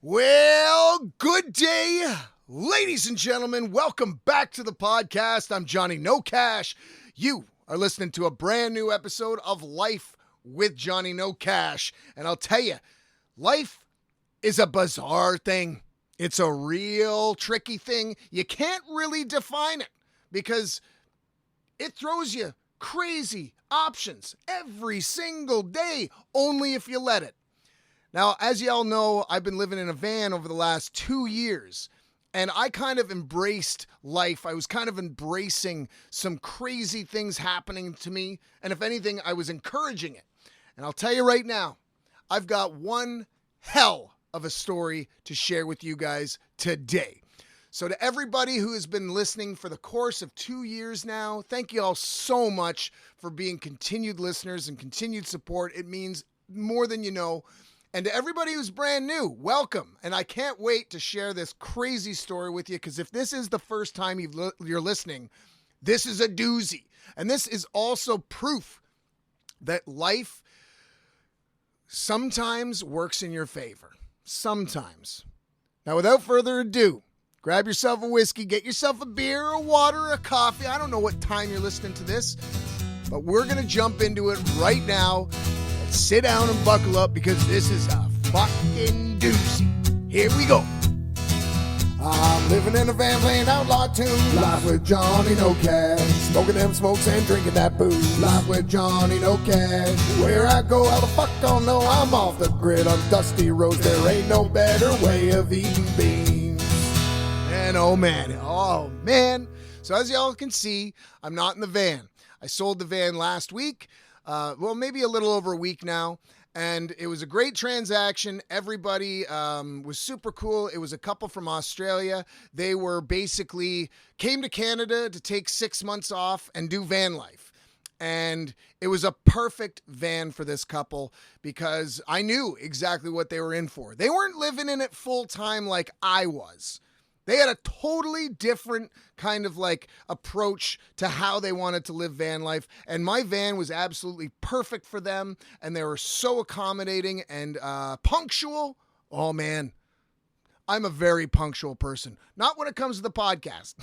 Well, good day, ladies and gentlemen. Welcome back to the podcast. I'm Johnny Nocash. You are listening to a brand new episode of Life with Johnny Nocash. And I'll tell you, life is a bizarre thing. It's a real tricky thing. You can't really define it because it throws you crazy options every single day, only if you let it. Now, as y'all know, I've been living in a van over the last 2 years, and I kind of embraced life. I was kind of embracing some crazy things happening to me, and if anything, I was encouraging it. And I'll tell you right now, I've got one hell of a story to share with you guys today. So to everybody who has been listening for the course of 2 years now, thank you all so much for being continued listeners and continued support. It means more than you know. And to everybody who's brand new, welcome. And I can't wait to share this crazy story with you, because if this is the first time you're listening, this is a doozy. And this is also proof that life sometimes works in your favor. Sometimes. Now, without further ado, grab yourself a whiskey, get yourself a beer, a water, or a coffee. I don't know what time you're listening to this, but we're going to jump into it right now. Sit down and buckle up, because this is a fucking doozy. Here we go. I'm living in a van playing Outlaw tunes. Life with Johnny Nocash. Smoking them smokes and drinking that booze. Life with Johnny Nocash. Where I go, how the fuck I'll know. I'm off the grid on dusty roads. There ain't no better way of eating beans. And oh man. So as y'all can see, I'm not in the van. I sold the van last week. Maybe a little over a week now. And it was a great transaction. Everybody was super cool. It was a couple from Australia. They were basically came to Canada to take 6 months off and do van life. And it was a perfect van for this couple, because I knew exactly what they were in for. They weren't living in it full time like I was. They had a totally different kind of like approach to how they wanted to live van life. And my van was absolutely perfect for them. And they were so accommodating and punctual. Oh man, I'm a very punctual person. Not when it comes to the podcast,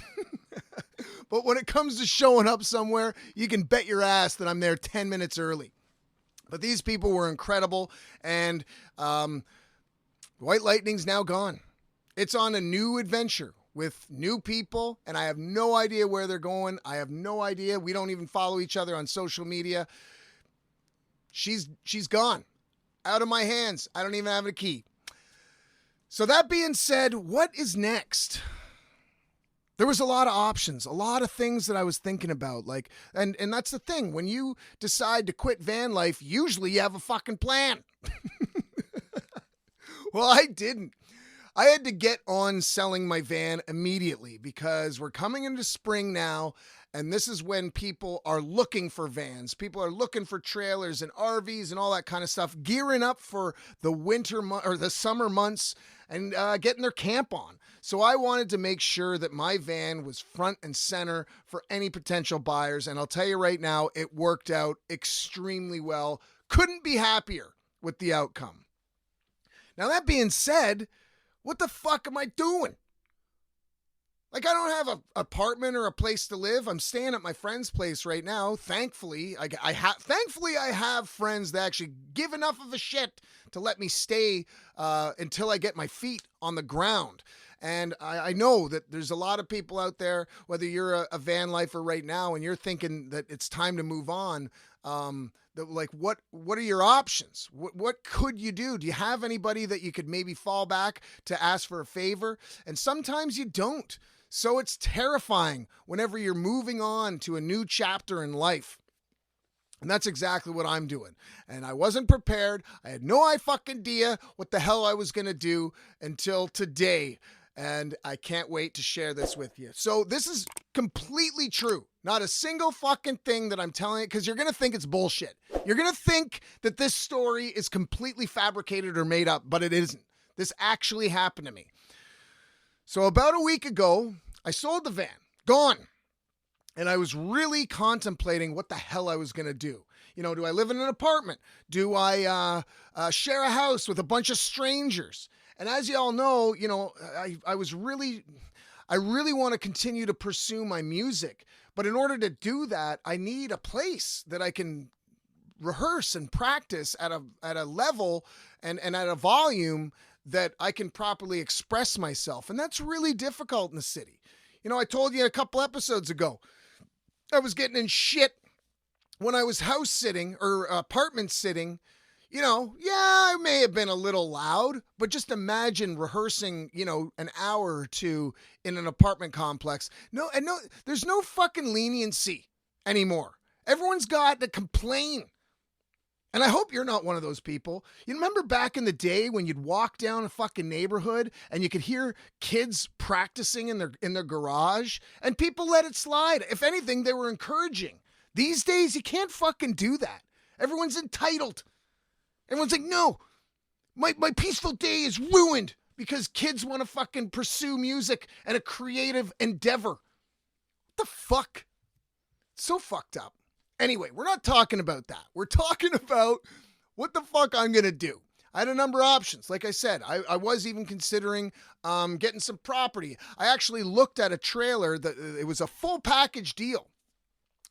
but when it comes to showing up somewhere, you can bet your ass that I'm there 10 minutes early. But these people were incredible. And White Lightning's now gone. It's on a new adventure with new people, and I have no idea where they're going. I have no idea. We don't even follow each other on social media. She's gone. Out of my hands. I don't even have a key. So that being said, what is next? There was a lot of options, a lot of things that I was thinking about. And that's the thing. When you decide to quit van life, usually you have a fucking plan. Well, I didn't. I had to get on selling my van immediately, because we're coming into spring now, and this is when people are looking for vans. People are looking for trailers and RVs and all that kind of stuff, gearing up for the or the summer months and getting their camp on. So I wanted to make sure that my van was front and center for any potential buyers, and I'll tell you right now, it worked out extremely well. Couldn't be happier with the outcome. Now, that being said, what the fuck am I doing? Like, I don't have an apartment or a place to live. I'm staying at my friend's place right now. Thankfully, I have friends that actually give enough of a shit to let me stay until I get my feet on the ground. And I know that there's a lot of people out there, whether you're a van lifer right now and you're thinking that it's time to move on, what are your options? What could you do? Do you have anybody that you could maybe fall back to ask for a favor? And sometimes you don't. So it's terrifying whenever you're moving on to a new chapter in life. And that's exactly what I'm doing. And I wasn't prepared. I had no fucking idea what the hell I was going to do until today. And I can't wait to share this with you. So this is completely true. Not a single fucking thing that I'm telling you, because you're going to think it's bullshit. You're going to think that this story is completely fabricated or made up, but it isn't. This actually happened to me. So about a week ago, I sold the van. Gone. And I was really contemplating what the hell I was going to do. You know, do I live in an apartment? Do I share a house with a bunch of strangers? And as you all know, I really want to continue to pursue my music. But in order to do that, I need a place that I can rehearse and practice at a level and at a volume that I can properly express myself. And that's really difficult in the city. I told you a couple episodes ago, I was getting in shit when I was house sitting or apartment sitting. I may have been a little loud, but just imagine rehearsing, an hour or two in an apartment complex. No, there's no fucking leniency anymore. Everyone's got to complain. And I hope you're not one of those people. You remember back in the day when you'd walk down a fucking neighborhood and you could hear kids practicing in their garage and people let it slide. If anything, they were encouraging. These days, you can't fucking do that. Everyone's entitled. Everyone's like, no, my peaceful day is ruined because kids want to fucking pursue music and a creative endeavor. What the fuck? It's so fucked up. Anyway, we're not talking about that. We're talking about what the fuck I'm going to do. I had a number of options. Like I said, I was even considering getting some property. I actually looked at a trailer that it was a full package deal.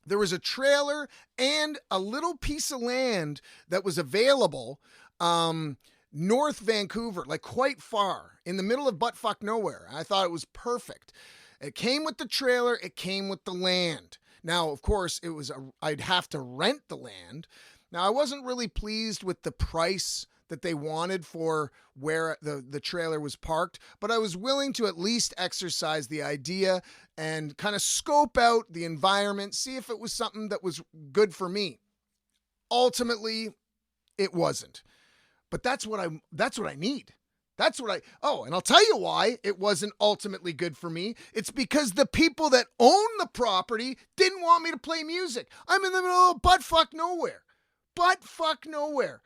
There was a trailer and a little piece of land that was available north Vancouver, like quite far, in the middle of buttfuck nowhere. I thought it was perfect. It came with the trailer. It came with the land. Now, of course, I'd have to rent the land. Now, I wasn't really pleased with the price that they wanted for where the trailer was parked, but I was willing to at least exercise the idea and kind of scope out the environment, see if it was something that was good for me. Ultimately, it wasn't. But that's what I need. And I'll tell you why it wasn't ultimately good for me. It's because the people that own the property didn't want me to play music. I'm in the middle of buttfuck nowhere. Buttfuck nowhere.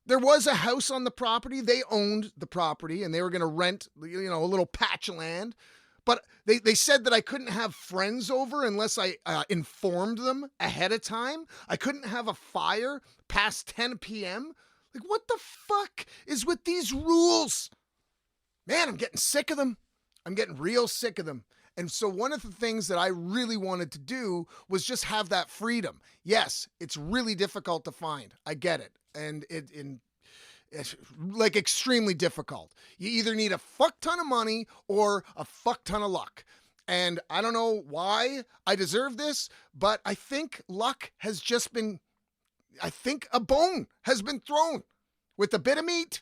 There was a house on the property. They owned the property and they were going to rent, a little patch of land. But they said that I couldn't have friends over unless I informed them ahead of time. I couldn't have a fire past 10 p.m. Like, what the fuck is with these rules? Man, I'm getting sick of them. I'm getting real sick of them. And so one of the things that I really wanted to do was just have that freedom. Yes, it's really difficult to find. I get it. And it's like extremely difficult. You either need a fuck ton of money or a fuck ton of luck. And I don't know why I deserve this, but I think luck has just been, I think a bone has been thrown with a bit of meat.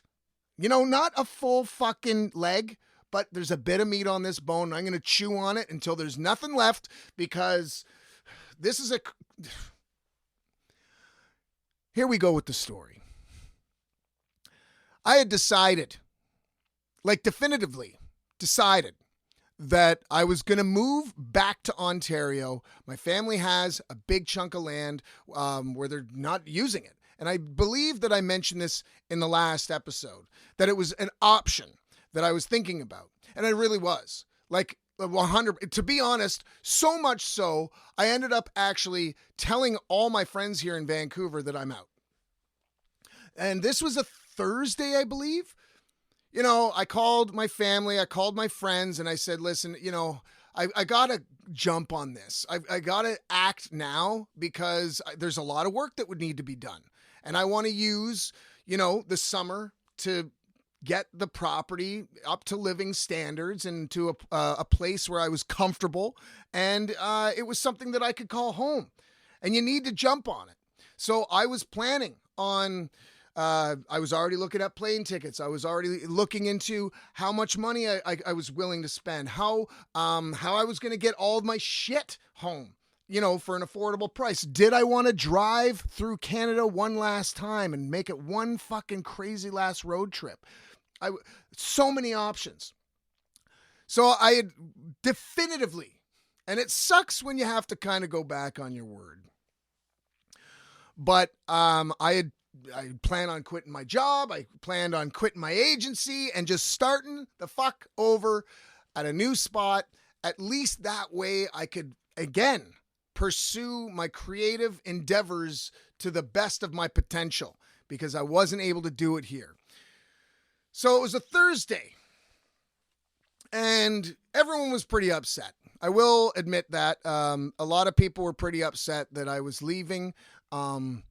Not a full fucking leg, but there's a bit of meat on this bone. I'm going to chew on it until there's nothing left because this is Here we go with the story. I had decided, definitively decided, that I was going to move back to Ontario. My family has a big chunk of land where they're not using it. And I believe that I mentioned this in the last episode, that it was an option that I was thinking about. And I really was. 100, to be honest, so much so, I ended up actually telling all my friends here in Vancouver that I'm out. And this was a Thursday, I believe. I called my family, I called my friends, and I said, listen, I got to jump on this. I got to act now because there's a lot of work that would need to be done. And I want to use, the summer to get the property up to living standards and to a place where I was comfortable. And it was something that I could call home. And you need to jump on it. So I was planning on... I was already looking at plane tickets. I was already looking into how much money I was willing to spend, how I was going to get all of my shit home, for an affordable price. Did I want to drive through Canada one last time and make it one fucking crazy last road trip? So many options. So I had definitively, and it sucks when you have to kind of go back on your word. But I planned on quitting my job. I planned on quitting my agency and just starting the fuck over at a new spot. At least that way I could, again, pursue my creative endeavors to the best of my potential because I wasn't able to do it here. So it was a Thursday. And everyone was pretty upset. I will admit that. A lot of people were pretty upset that I was leaving. They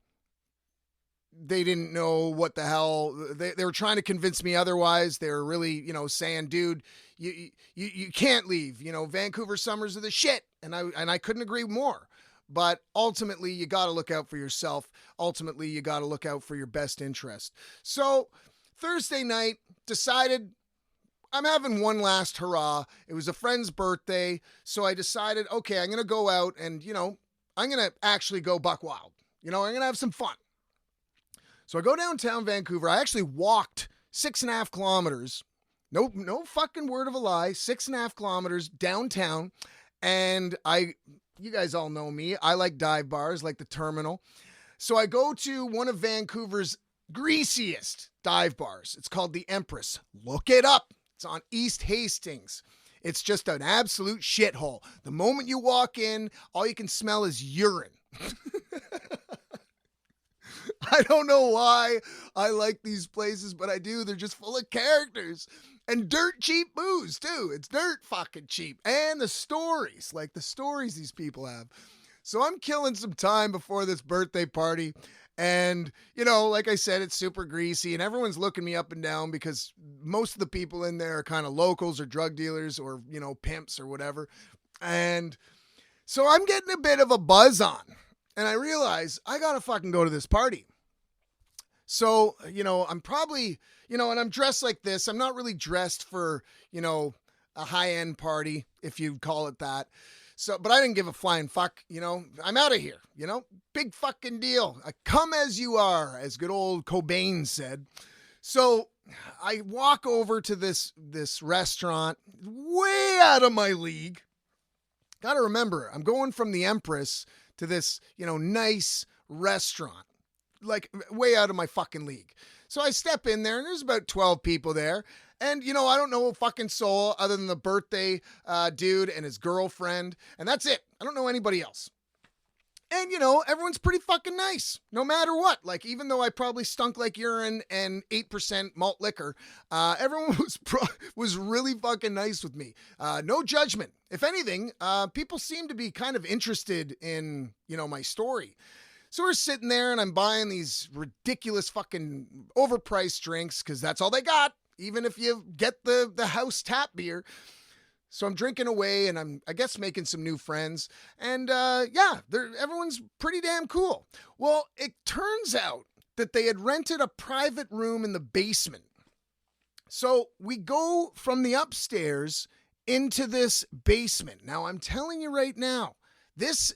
didn't know what the hell. They were trying to convince me otherwise. They were really, saying, dude, you can't leave. Vancouver summers are the shit. And I couldn't agree more. But ultimately, you got to look out for yourself. Ultimately, you got to look out for your best interest. So Thursday night, decided I'm having one last hurrah. It was a friend's birthday. So I decided, okay, I'm going to go out and, I'm going to actually go buck wild. I'm going to have some fun. So I go downtown Vancouver. I actually walked 6.5 kilometers. No fucking word of a lie. 6.5 kilometers downtown. And you guys all know me. I like dive bars, like the Terminal. So I go to one of Vancouver's greasiest dive bars. It's called the Empress. Look it up. It's on East Hastings. It's just an absolute shithole. The moment you walk in, all you can smell is urine. I don't know why I like these places, but I do. They're just full of characters. And dirt cheap booze, too. It's dirt fucking cheap. And the stories these people have. So I'm killing some time before this birthday party. And, like I said, it's super greasy. And everyone's looking me up and down because most of the people in there are kind of locals or drug dealers or, pimps or whatever. And so I'm getting a bit of a buzz on. And I realize I got to fucking go to this party. So, I'm probably, and I'm dressed like this. I'm not really dressed for, a high-end party, if you'd call it that. So, but I didn't give a flying fuck, I'm out of here, big fucking deal. I come as you are, as good old Cobain said. So I walk over to this restaurant way out of my league. Got to remember, I'm going from the Empress to this, nice restaurant. Like way out of my fucking league. So I step in there and there's about 12 people there. And, I don't know a fucking soul other than the birthday dude and his girlfriend. And that's it. I don't know anybody else. And, everyone's pretty fucking nice, no matter what. Like, even though I probably stunk like urine and 8% malt liquor, everyone was really fucking nice with me. No judgment. If anything, people seem to be kind of interested in, my story. So we're sitting there and I'm buying these ridiculous fucking overpriced drinks because that's all they got, even if you get the house tap beer. So I'm drinking away and I'm, I guess, making some new friends. And everyone's pretty damn cool. Well, it turns out that they had rented a private room in the basement. So we go from the upstairs into this basement. Now, I'm telling you right now, this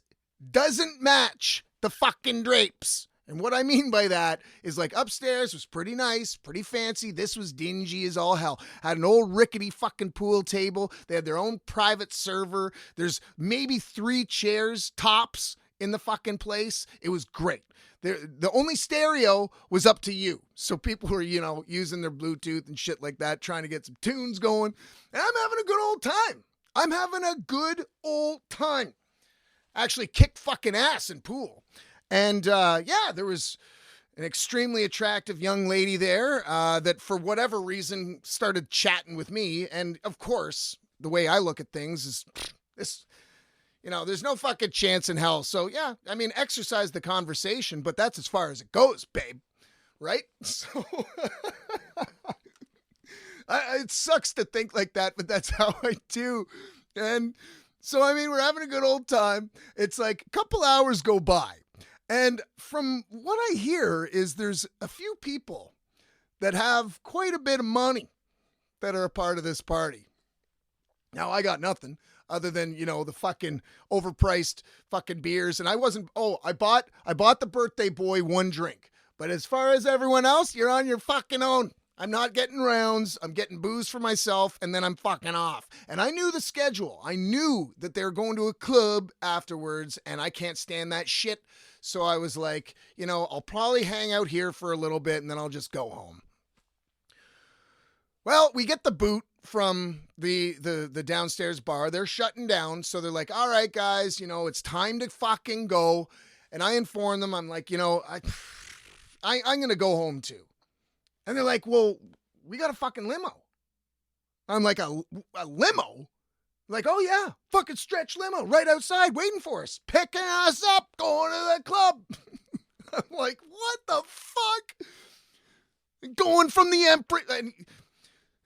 doesn't match the fucking drapes. And what I mean by that is, like, upstairs was pretty nice, pretty fancy. This was dingy as all hell. Had an old rickety fucking pool table. They had their own private server. There's maybe 3 chairs tops in the fucking place. It was great. The only stereo was up to you. So people were, using their Bluetooth and shit like that, trying to get some tunes going. And I'm having a good old time. I'm having a good old time. Actually kicked fucking ass in pool. And there was an extremely attractive young lady there that for whatever reason started chatting with me. And of course, the way I look at things is this, there's no fucking chance in hell. So yeah, I mean, exercise the conversation, but that's as far as it goes, babe. Right? So it sucks to think like that, but that's how I do. And so, I mean, we're having a good old time. It's like a couple hours go by. And from what I hear is there's a few people that have quite a bit of money that are a part of this party. Now, I got nothing other than, the fucking overpriced fucking beers. And I bought the birthday boy 1 drink. But as far as everyone else, you're on your fucking own. I'm not getting rounds. I'm getting booze for myself, and then I'm fucking off. And I knew the schedule. I knew that they were going to a club afterwards, and I can't stand that shit. So I was like, I'll probably hang out here for a little bit, and then I'll just go home. Well, we get the boot from the downstairs bar. They're shutting down, so they're like, all right, guys, it's time to fucking go. And I inform them, I'm like, I'm going to go home too. And they're like, well, we got a fucking limo. I'm like, a limo? Like, oh yeah, fucking stretch limo right outside waiting for us, picking us up, going to the club. I'm like, what the fuck? Going from the Emperor.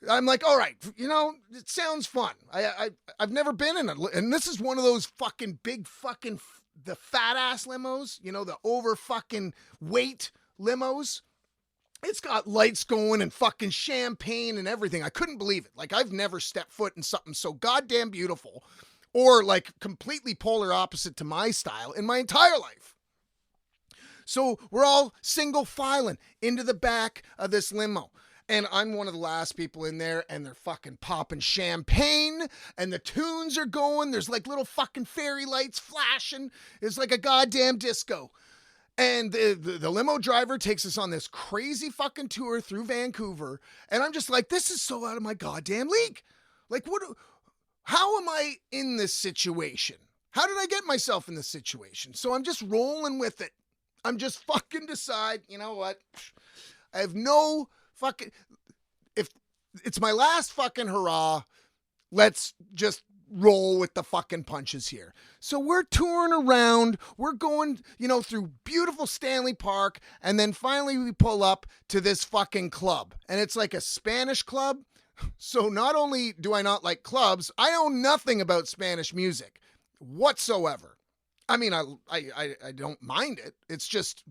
I'm like, all right, it sounds fun. I've never been in and this is one of those fucking big fucking, the fat ass limos, the over fucking weight limos. It's got lights going and fucking champagne and everything. I couldn't believe it. Like, I've never stepped foot in something so goddamn beautiful or like completely polar opposite to my style in my entire life. So we're all single filing into the back of this limo. And I'm one of the last people in there, and they're fucking popping champagne, and the tunes are going. There's like little fucking fairy lights flashing. It's like a goddamn disco. And the limo driver takes us on this crazy fucking tour through Vancouver. And I'm just like, this is so out of my goddamn league. Like, how am I in this situation? How did I get myself in this situation? So I'm just rolling with it. I'm just fucking decide, you know what? I have no fucking, if it's my last fucking hurrah, let's just roll with the fucking punches here. So we're touring around, we're going, through beautiful Stanley Park, and then finally we pull up to this fucking club, and it's like a Spanish club. So not only do I not like clubs, I know nothing about Spanish music whatsoever. I mean, I don't mind it. It's just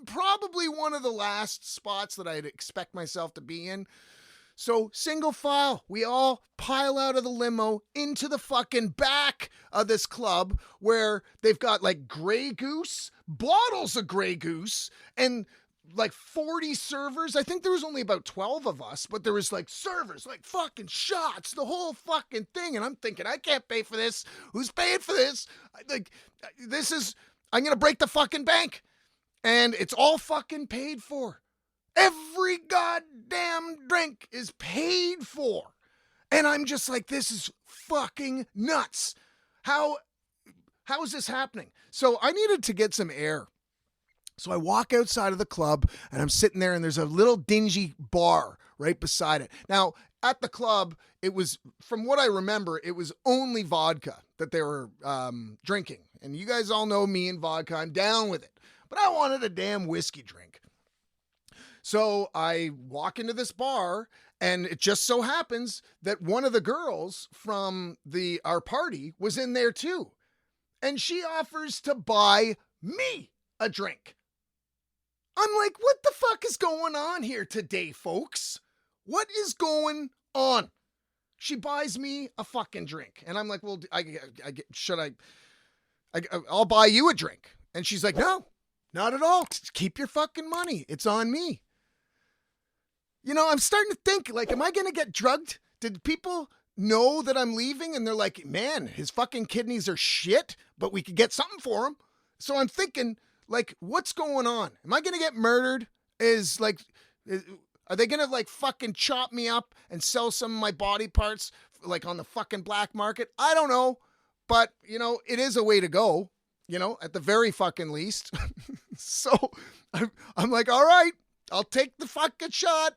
probably one of the last spots that I'd expect myself to be in. So single file, we all pile out of the limo into the fucking back of this club where they've got like Grey Goose, bottles of Grey Goose, and like 40 servers. I think there was only about 12 of us, but there was like servers, like fucking shots, the whole fucking thing. And I'm thinking, I can't pay for this. Who's paying for this? Like, I'm going to break the fucking bank. And it's all fucking paid for. Every goddamn drink is paid for. And I'm just like, this is fucking nuts. How is this happening? So I needed to get some air. So I walk outside of the club and I'm sitting there, and there's a little dingy bar right beside it. Now, at the club, it was, from what I remember, it was only vodka that they were drinking. And you guys all know me and vodka. I'm down with it. But I wanted a damn whiskey drink. So I walk into this bar, and it just so happens that one of the girls from our party was in there too. And she offers to buy me a drink. I'm like, what the fuck is going on here today, folks? What is going on? She buys me a fucking drink. And I'm like, well, I'll buy you a drink. And she's like, no, not at all. Keep your fucking money. It's on me. I'm starting to think, like, am I going to get drugged? Did people know that I'm leaving? And they're like, man, his fucking kidneys are shit, but we could get something for him. So I'm thinking, like, what's going on? Am I going to get murdered? Are they going to like fucking chop me up and sell some of my body parts like on the fucking black market? I don't know. But, it is a way to go, at the very fucking least. So I'm like, all right, I'll take the fucking shot,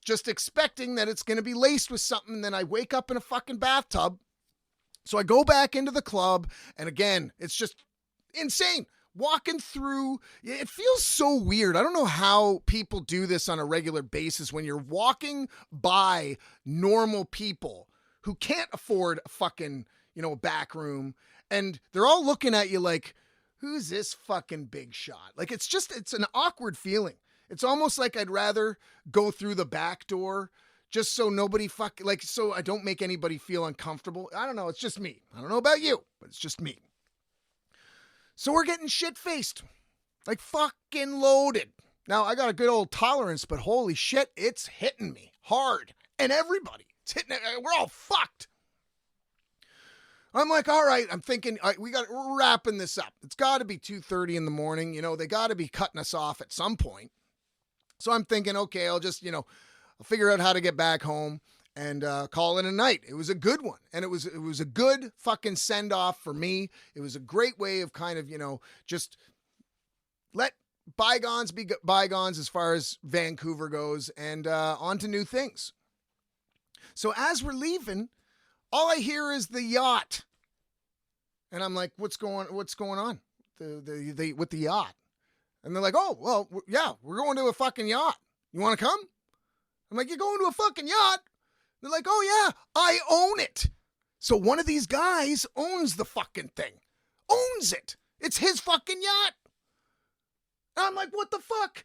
just expecting that it's going to be laced with something. And then I wake up in a fucking bathtub. So I go back into the club, and again, it's just insane. Walking through, it feels so weird. I don't know how people do this on a regular basis when you're walking by normal people who can't afford a fucking, a back room, and they're all looking at you like, who's this fucking big shot? Like, it's an awkward feeling. It's almost like I'd rather go through the back door just so nobody so I don't make anybody feel uncomfortable. I don't know. It's just me. I don't know about you, but it's just me. So we're getting shit-faced, like fucking loaded. Now, I got a good old tolerance, but holy shit, it's hitting me hard. And everybody, it's hitting it. We're all fucked. I'm like, all right, I'm thinking, all right, we're wrapping this up. It's got to be 2:30 in the morning. They got to be cutting us off at some point. So I'm thinking, okay, I'll just, I'll figure out how to get back home and call it a night. It was a good one. And it was a good fucking send off for me. It was a great way of kind of, just let bygones be bygones as far as Vancouver goes, and on to new things. So as we're leaving, all I hear is the yacht. And I'm like, what's going on? With the yacht. And they're like, oh, well, yeah, we're going to a fucking yacht. You want to come? I'm like, you're going to a fucking yacht? They're like, oh yeah, I own it. So one of these guys owns the fucking thing. Owns it. It's his fucking yacht. And I'm like, what the fuck?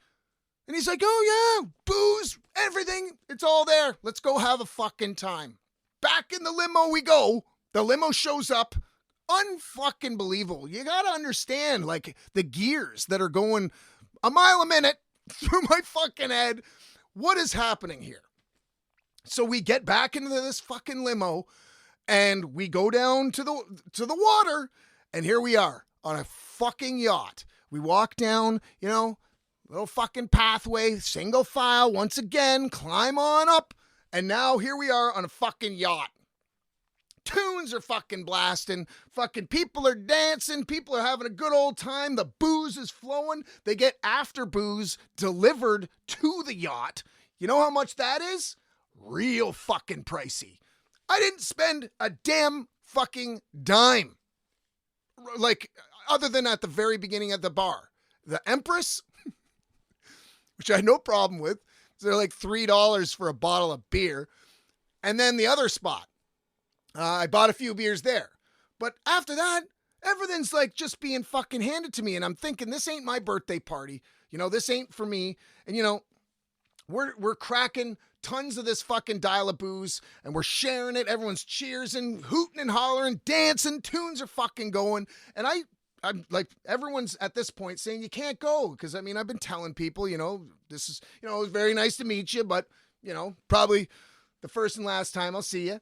And he's like, oh yeah, booze, everything. It's all there. Let's go have a fucking time. Back in the limo we go. The limo shows up. Unfucking believable. You gotta understand, like, the gears that are going a mile a minute through my fucking head. What is happening here? So we get back into this fucking limo and we go down to the water, and here we are on a fucking yacht. We walk down, little fucking pathway, single file, once again, climb on up, and now here we are on a fucking yacht. Tunes are fucking blasting, fucking people are dancing, people are having a good old time, the booze is flowing, they get after booze delivered to the yacht. You know how much that is? Real fucking pricey. I didn't spend a damn fucking dime. Like, other than at the very beginning at the bar. The Empress, which I had no problem with, they're like $3 for a bottle of beer. And then the other spot, I bought a few beers there. But after that, everything's like just being fucking handed to me. And I'm thinking, this ain't my birthday party. This ain't for me. And we're cracking tons of this fucking dial of booze and we're sharing it. Everyone's cheersing, hooting and hollering, dancing. Tunes are fucking going. And I'm like, everyone's at this point saying you can't go. Because, I've been telling people, this is, it was very nice to meet you, but, probably the first and last time I'll see you.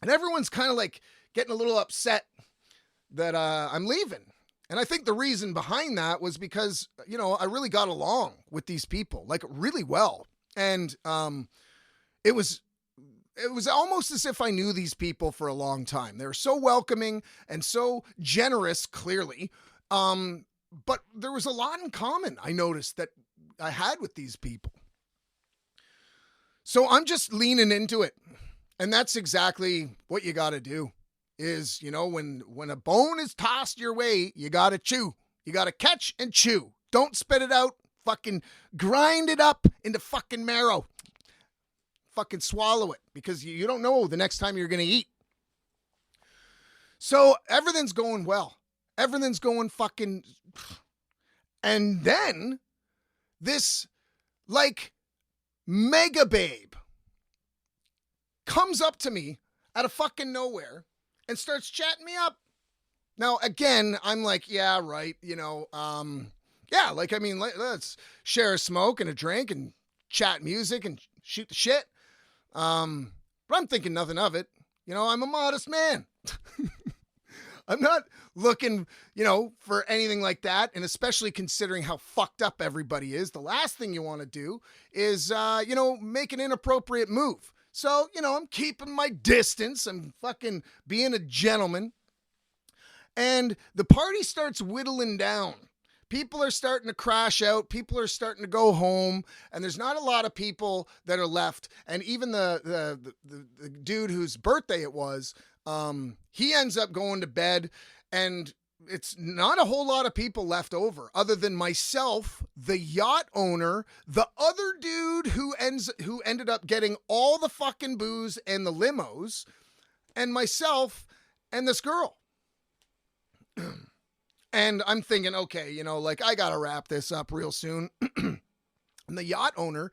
And everyone's kind of like getting a little upset that I'm leaving. And I think the reason behind that was because, I really got along with these people, like, really well. And it was almost as if I knew these people for a long time. They were so welcoming and so generous, clearly. But there was a lot in common, I noticed, that I had with these people. So I'm just leaning into it. And that's exactly what you got to do is, when a bone is tossed your way, you got to chew. You got to catch and chew. Don't spit it out. Fucking grind it up into fucking marrow. Fucking swallow it because you don't know the next time you're going to eat. So everything's going well. Everything's going fucking. And then this like mega babe comes up to me out of fucking nowhere and starts chatting me up. Now, again, I'm like, yeah, right. Yeah, like, let's share a smoke and a drink and chat music and shoot the shit. But I'm thinking nothing of it. I'm a modest man. I'm not looking, for anything like that. And especially considering how fucked up everybody is, the last thing you want to do is, make an inappropriate move. So, I'm keeping my distance. I'm fucking being a gentleman. And the party starts whittling down. People are starting to crash out. People are starting to go home. And there's not a lot of people that are left. And even the dude whose birthday it was, he ends up going to bed. And it's not a whole lot of people left over other than myself, the yacht owner, the other dude who ended up getting all the fucking booze and the limos, and myself and this girl. And I'm thinking, okay, I got to wrap this up real soon. And the yacht owner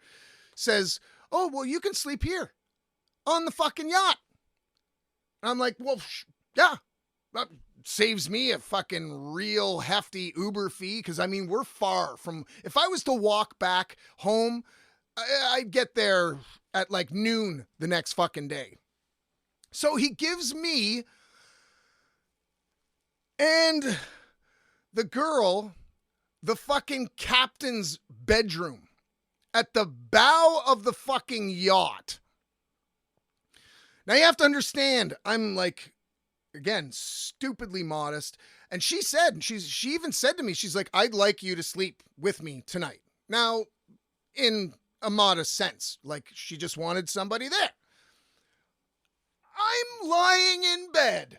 says, oh, well, you can sleep here on the fucking yacht. And I'm like, well, yeah, that saves me a fucking real hefty Uber fee. Cause we're far from, if I was to walk back home, I'd get there at like noon the next fucking day. So he gives me and the girl the fucking captain's bedroom at the bow of the fucking yacht. Now you have to understand, I'm like, again, stupidly modest. And she even said to me, she's like, I'd like you to sleep with me tonight. Now, in a modest sense, like she just wanted somebody there. I'm lying in bed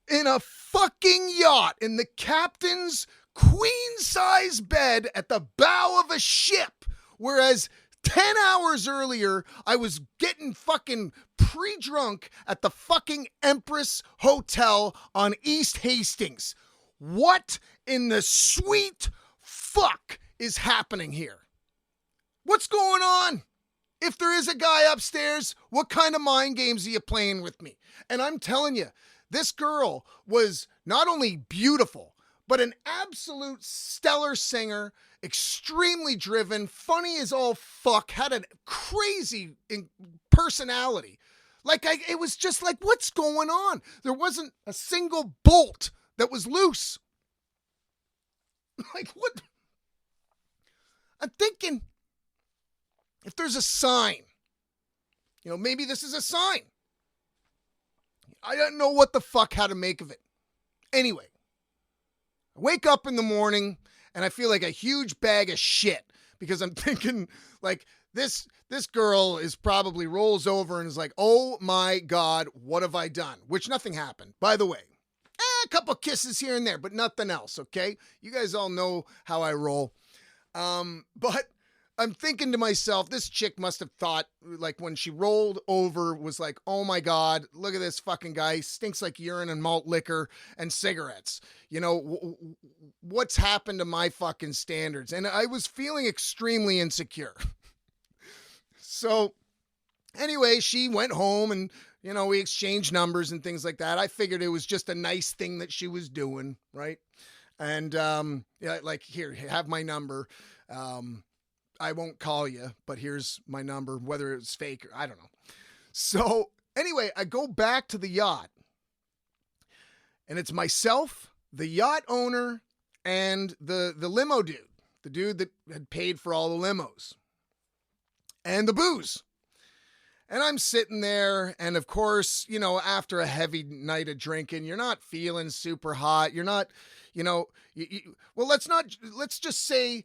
in a fucking yacht in the captain's queen-size bed at the bow of a ship, whereas 10 hours earlier, I was getting fucking pre-drunk at the fucking Empress Hotel on East Hastings. What in the sweet fuck is happening here? What's going on? If there is a guy upstairs, what kind of mind games are you playing with me? And I'm telling you, this girl was not only beautiful, but an absolute stellar singer, extremely driven, funny as all fuck, had a crazy personality. It was just like, what's going on? There wasn't a single bolt that was loose. Like, what? I'm thinking, if there's a sign, maybe this is a sign. I don't know what the fuck how to make of it. Anyway, I wake up in the morning and I feel like a huge bag of shit because I'm thinking like this girl is probably rolls over and is like, oh my God, what have I done? Which nothing happened, by the way. A couple kisses here and there, but nothing else, okay? You guys all know how I roll. But I'm thinking to myself, this chick must have thought, like, when she rolled over, was like, oh my God, look at this fucking guy. He stinks like urine and malt liquor and cigarettes. What's happened to my fucking standards? And I was feeling extremely insecure. So anyway, she went home and, we exchanged numbers and things like that. I figured it was just a nice thing that she was doing, right? And, here, have my number. I won't call you, but here's my number, whether it's fake or I don't know. So anyway, I go back to the yacht and it's myself, the yacht owner, and the limo dude, the dude that had paid for all the limos and the booze. And I'm sitting there. And of course, after a heavy night of drinking, you're not feeling super hot. You're not, let's just say,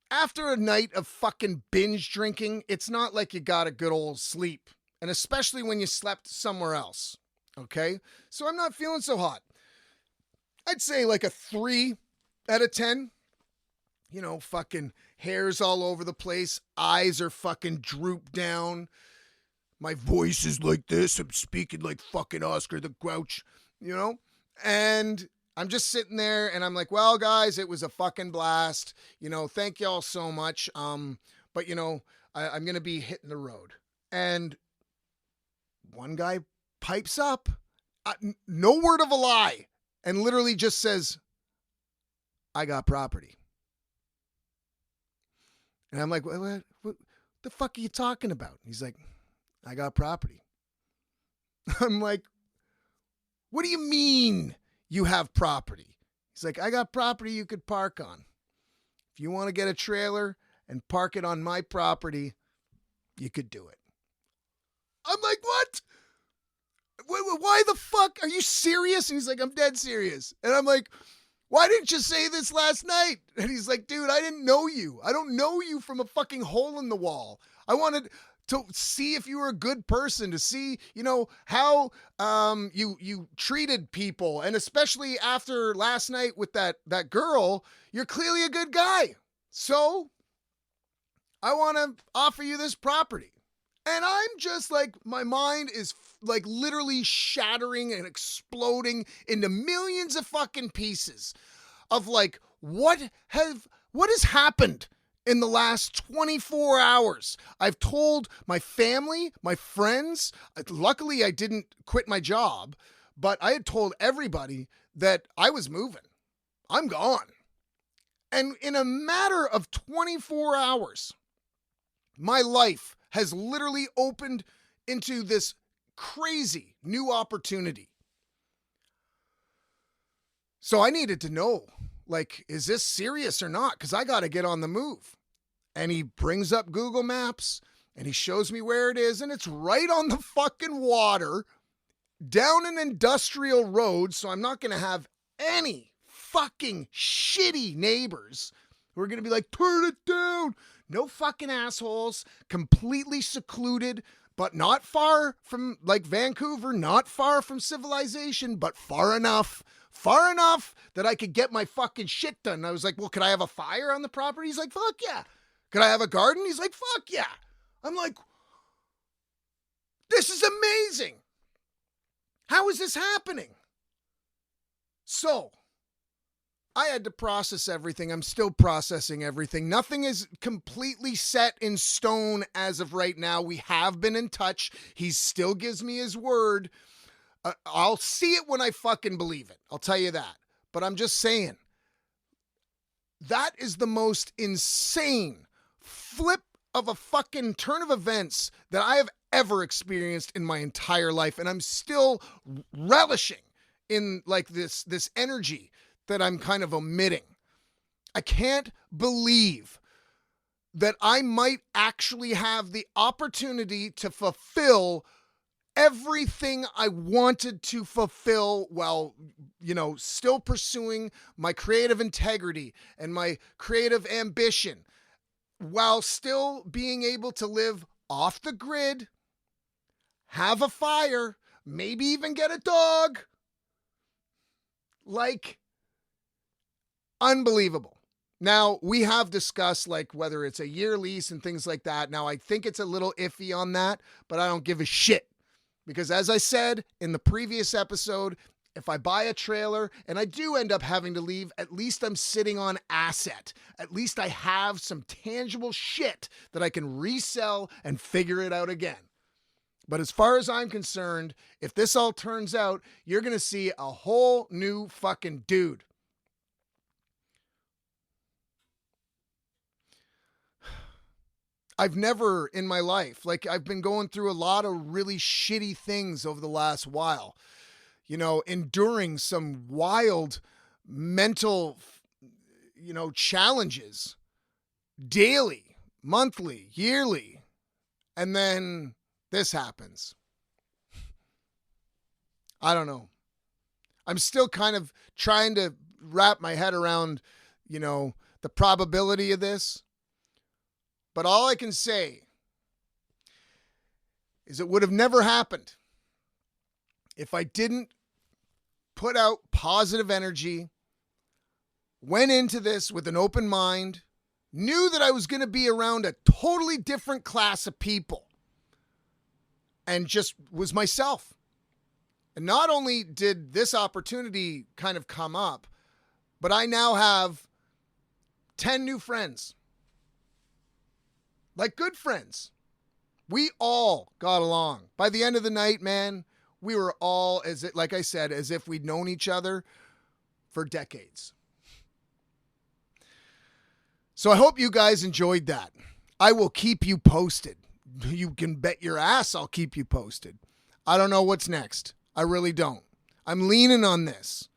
after a night of fucking binge drinking, it's not like you got a good old sleep. And especially when you slept somewhere else. Okay? So I'm not feeling so hot. I'd say like a 3 out of 10. Fucking hairs all over the place. Eyes are fucking drooped down. My voice is like this. I'm speaking like fucking Oscar the Grouch. And I'm just sitting there and I'm like, well, guys, it was a fucking blast. Thank y'all so much. But I'm going to be hitting the road. And one guy pipes up, no word of a lie, and literally just says, I got property. And I'm like, what the fuck are you talking about? He's like, I got property. I'm like, what do you mean? You have property? He's like, I got property you could park on. If you want to get a trailer and park it on my property, you could do it. I'm like, what? Why the fuck? Are you serious? And he's like, I'm dead serious. And I'm like, why didn't you say this last night? And he's like, dude, I didn't know you. I don't know you from a fucking hole in the wall. I wanted to see if you were a good person, to see, how you treated people. And especially after last night with that girl, you're clearly a good guy. So I want to offer you this property. And I'm just like, my mind is like literally shattering and exploding into millions of fucking pieces of like, what has happened in the last 24 hours? I've told my family, my friends, luckily I didn't quit my job, but I had told everybody that I was moving. I'm gone. And in a matter of 24 hours, my life has literally opened into this crazy new opportunity. So I needed to know, like, is this serious or not? Because I got to get on the move. And he brings up Google Maps and he shows me where it is. And it's right on the fucking water down an industrial road. So I'm not going to have any fucking shitty neighbors who are going to be like, turn it down. No fucking assholes, completely secluded, but not far from, like Vancouver, not far from civilization, but far enough that I could get my fucking shit done. And I was like, well, could I have a fire on the property? He's like, fuck yeah. Could I have a garden? He's like, fuck yeah. I'm like, this is amazing. How is this happening? So I had to process everything. I'm still processing everything. Nothing is completely set in stone as of right now. We have been in touch. He still gives me his word. I'll see it when I fucking believe it. I'll tell you that. But I'm just saying, that is the most insane flip of a fucking turn of events that I have ever experienced in my entire life. And I'm still relishing in like this energy that I'm kind of omitting. I can't believe that I might actually have the opportunity to fulfill everything I wanted to fulfill while, still pursuing my creative integrity and my creative ambition, while still being able to live off the grid, have a fire, maybe even get a dog. Like, unbelievable. Now, we have discussed like whether it's a year lease and things like that. Now, I think it's a little iffy on that, but I don't give a shit. Because as I said in the previous episode, if I buy a trailer and I do end up having to leave, at least I'm sitting on asset. At least I have some tangible shit that I can resell and figure it out again. But as far as I'm concerned, if this all turns out, you're going to see a whole new fucking dude. I've never in my life, like I've been going through a lot of really shitty things over the last while, enduring some wild mental, challenges daily, monthly, yearly. And then this happens. I don't know. I'm still kind of trying to wrap my head around, the probability of this. But all I can say is it would have never happened if I didn't put out positive energy, went into this with an open mind, knew that I was going to be around a totally different class of people, and just was myself. And not only did this opportunity kind of come up, but I now have 10 new friends. Like good friends. We all got along. By the end of the night, man, we were all, like I said, as if we'd known each other for decades. So I hope you guys enjoyed that. I will keep you posted. You can bet your ass I'll keep you posted. I don't know what's next. I really don't. I'm leaning on this.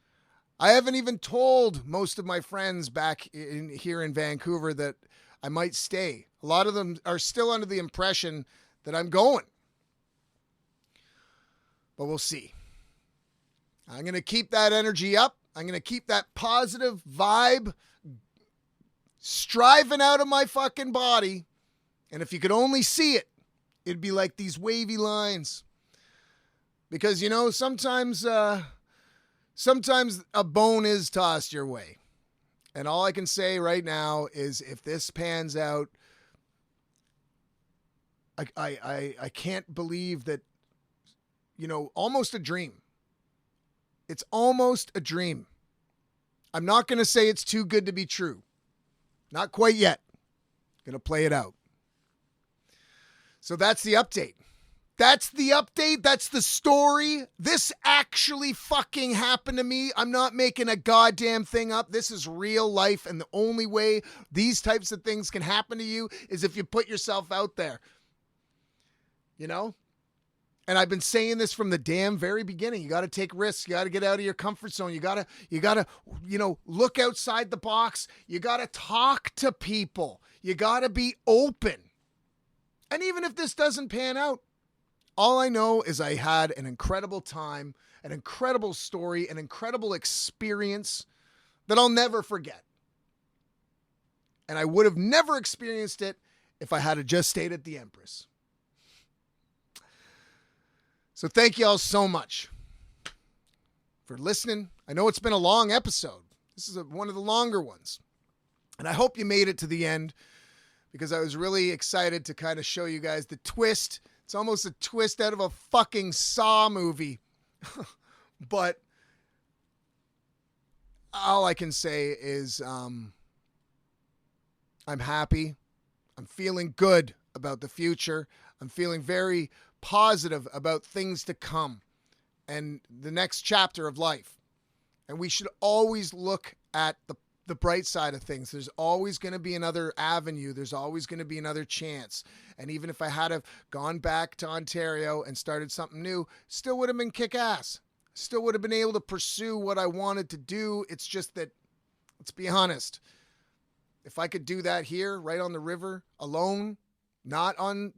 I haven't even told most of my friends back here in Vancouver that I might stay. A lot of them are still under the impression that I'm going. But we'll see. I'm going to keep that energy up. I'm going to keep that positive vibe striving out of my fucking body. And if you could only see it, it'd be like these wavy lines. Because, sometimes a bone is tossed your way. And all I can say right now is if this pans out, I can't believe that, almost a dream. It's almost a dream. I'm not going to say it's too good to be true. Not quite yet. Going to play it out. So that's the update. That's the update. That's the story. This actually fucking happened to me. I'm not making a goddamn thing up. This is real life. And the only way these types of things can happen to you is if you put yourself out there. And I've been saying this from the damn very beginning. You got to take risks. You got to get out of your comfort zone. You got to, look outside the box. You got to talk to people. You got to be open. And even if this doesn't pan out, all I know is I had an incredible time, an incredible story, an incredible experience that I'll never forget. And I would have never experienced it if I had just stayed at the Empress. So thank you all so much for listening. I know it's been a long episode. This is one of the longer ones. And I hope you made it to the end because I was really excited to kind of show you guys the twist. It's almost a twist out of a fucking Saw movie. But all I can say is I'm happy. I'm feeling good about the future. I'm feeling very positive about things to come and the next chapter of life. And we should always look at the bright side of things. There's always going to be another avenue. There's always going to be another chance. And even if I had have gone back to Ontario and started something new, still would have been kick-ass. Still would have been able to pursue what I wanted to do. It's just that, let's be honest, if I could do that here, right on the river, alone, not on,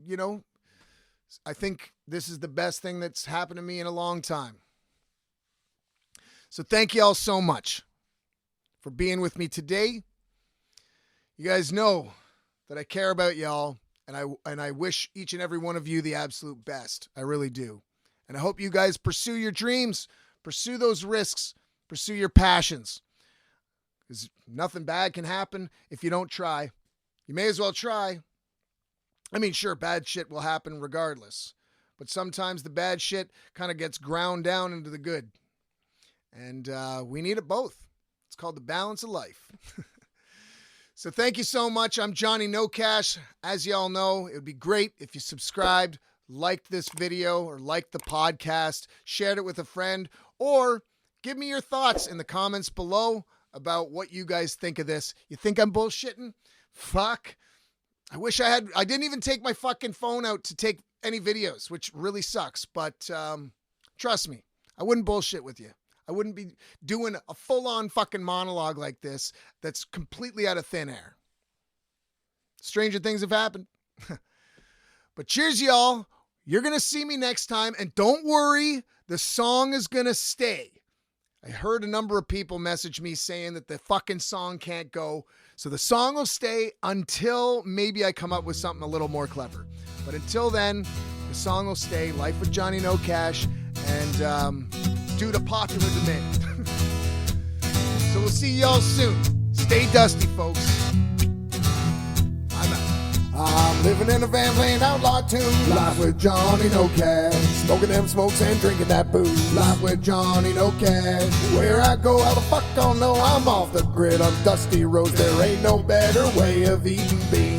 I think this is the best thing that's happened to me in a long time. So thank you all so much for being with me today. You guys know that I care about y'all, and I wish each and every one of you the absolute best. I really do. And I hope you guys pursue your dreams, pursue those risks, pursue your passions. Because nothing bad can happen if you don't try. You may as well try. I mean, sure, bad shit will happen regardless. But sometimes the bad shit kind of gets ground down into the good. And we need it both. It's called the balance of life. So thank you so much. I'm Johnny Nocash. As y'all know, it would be great if you subscribed, liked this video, or liked the podcast, shared it with a friend, or give me your thoughts in the comments below about what you guys think of this. You think I'm bullshitting? Fuck. I wish I didn't even take my fucking phone out to take any videos, which really sucks. But trust me, I wouldn't bullshit with you. I wouldn't be doing a full-on fucking monologue like this that's completely out of thin air. Stranger things have happened. But cheers, y'all. You're going to see me next time. And don't worry, the song is going to stay. I heard a number of people message me saying that the fucking song can't go. So the song will stay until maybe I come up with something a little more clever. But until then, the song will stay. Life with Johnny Nocash. And due to popular demand. So we'll see y'all soon. Stay dusty, folks. I'm out. I'm living in a van playing Outlaw tunes. Life with Johnny Nocash. Smoking them smokes and drinking that booze. Life with Johnny Nocash. Where I go, how the fuck I'll know I'm off the grid. I'm Dusty Rose. There ain't no better way of eating beans.